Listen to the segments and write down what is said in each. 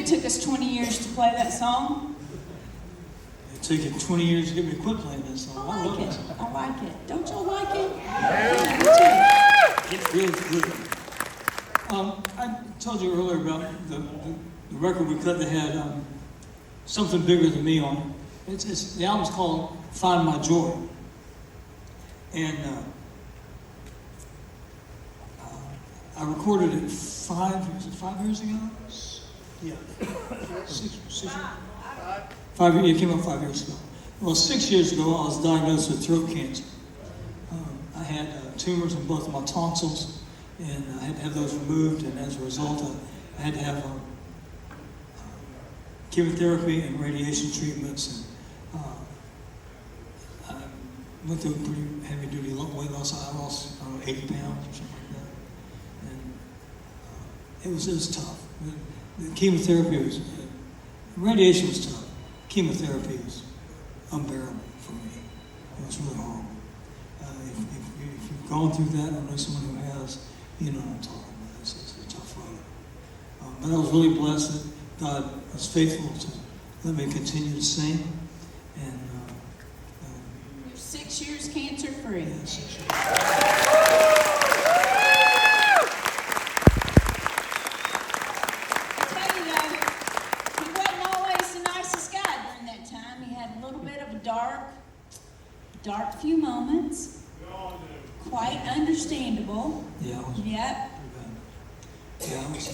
it took us 20 years to play that song? It took you 20 years to get me to quit playing this song. I like it. I like it. Don't y'all like it? It's really good. I told you earlier about the record we cut that had Something Bigger Than Me on it. The album's called Find My Joy. And I recorded it 5 years ago? Yeah. 6 years? 5 years, it came out 5 years ago. Well, 6 years ago, I was diagnosed with throat cancer. I had tumors in both of my tonsils, and I had to have those removed, and as a result, I had to have chemotherapy and radiation treatments, and I went through pretty heavy-duty weight loss. I lost 80 pounds or something like that, and it was tough. The chemotherapy was, radiation was tough. Chemotherapy was unbearable for me. It was really horrible. If you've gone through that, I know someone who has, you know what I'm talking about. It's a tough road. But I was really blessed that God was faithful to let me continue to sing. And You're 6 years cancer-free. yeah, 6 years. I tell you though, he wasn't always the nicest guy during that time. He had a little bit of a dark few moments. Quite understandable. Yeah, I was Yep. pretty bad. Yeah, I was,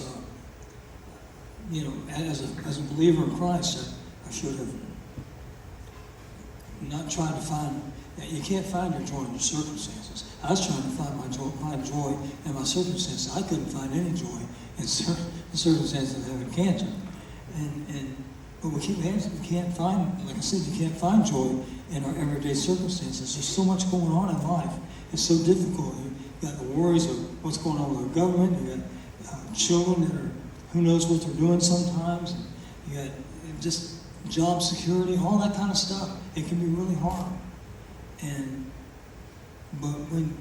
you know, as a believer in Christ, I should have not tried to find. You can't find your joy in your circumstances. I was trying to find joy in my circumstances. I couldn't find any joy in the circumstances of having cancer. But we can't find, like I said, you can't find joy in our everyday circumstances. There's so much going on in life. It's so difficult. You've got the worries of what's going on with our government. You've got children that are, who knows what they're doing sometimes. You got just job security, all that kind of stuff. It can be really hard. But when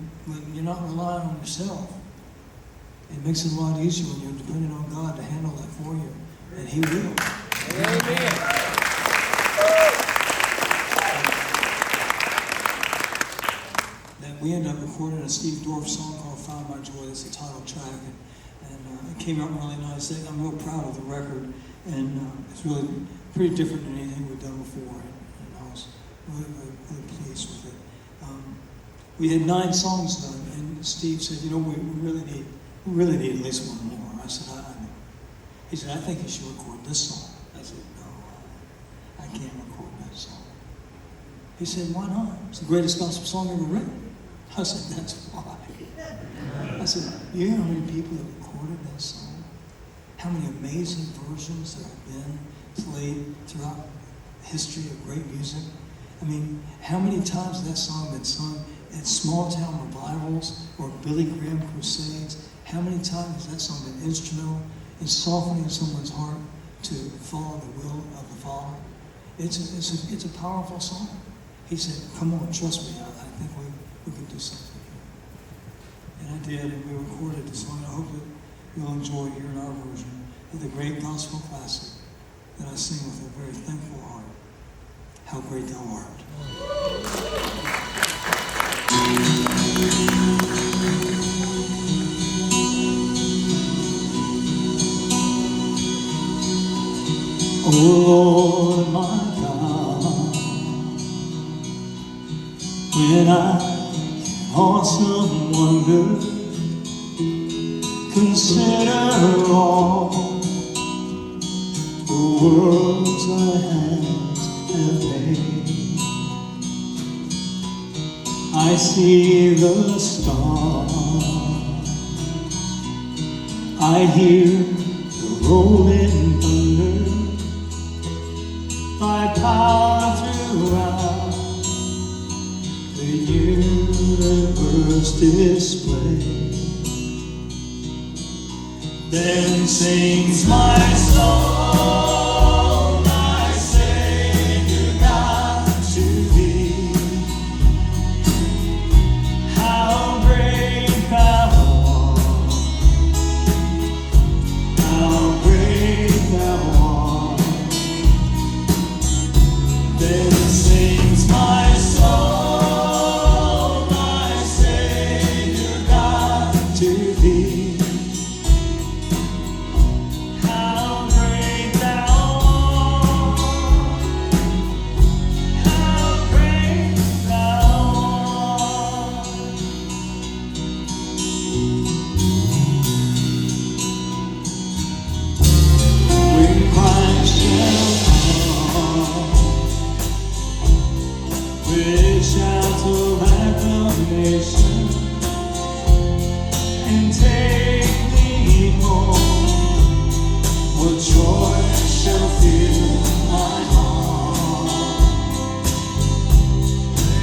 you're not relying on yourself, it makes it a lot easier when you're depending on God to handle that for you. And He will. Amen. That we ended up recording a Steve Dorff song called Find My Joy. That's the title track. And it came out really nice. I'm real proud of the record. And it's really pretty different than anything we've done before. And I was really pleased with it. We had 9 songs done, and Steve said, you know, we really need at least one more. I said, I know. He said, I think you should record this song. I said, no, I can't record that song. He said, why not? It's the greatest gospel song ever written. I said, that's why. I said, you know how many people have recorded that song? How many amazing versions there have been played throughout the history of great music? I mean, how many times has that song been sung at small town revivals or Billy Graham crusades? How many times has that song been instrumental in softening someone's heart to follow the will of the Father? It's a powerful song. He said, come on, trust me, I think we can do something here. And I did, and we recorded the song. I hope that you'll enjoy hearing our version of the great gospel classic that I sing with a very thankful heart. How Great Thou Art. Oh Lord my God, when I in awesome wonder consider all the worlds thy hands have made, I see the stars, I hear the rolling thunder, thy power throughout the universe display. Then sings my soul, my Savior God, to thee. How great thou art, how great thou art. and take me home, what joy shall fill my heart.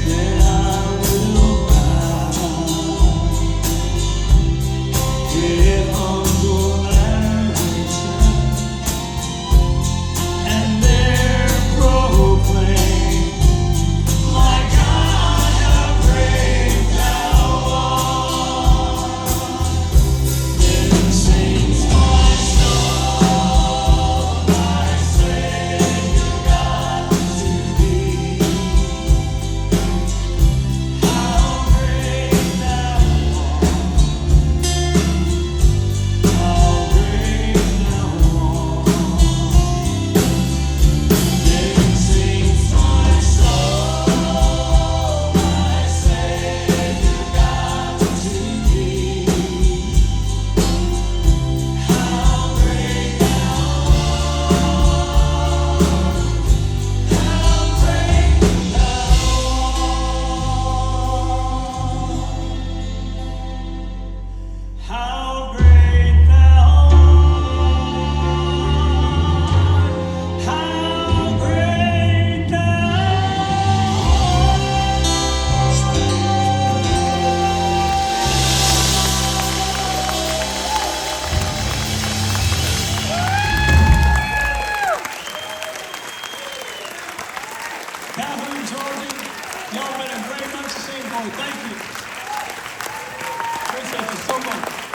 Then I will bow, get humble and return, and there proclaim, my God, how great thou art. Then sings my soul, my Savior God to thee. How great thou art, how great thou art. Then sings my soul, my Savior God to thee. How great thou art, how great thou art, how great thou Catherine and Georgie, y'all been a great bunch of singing boys. Thank you. Appreciate you so much.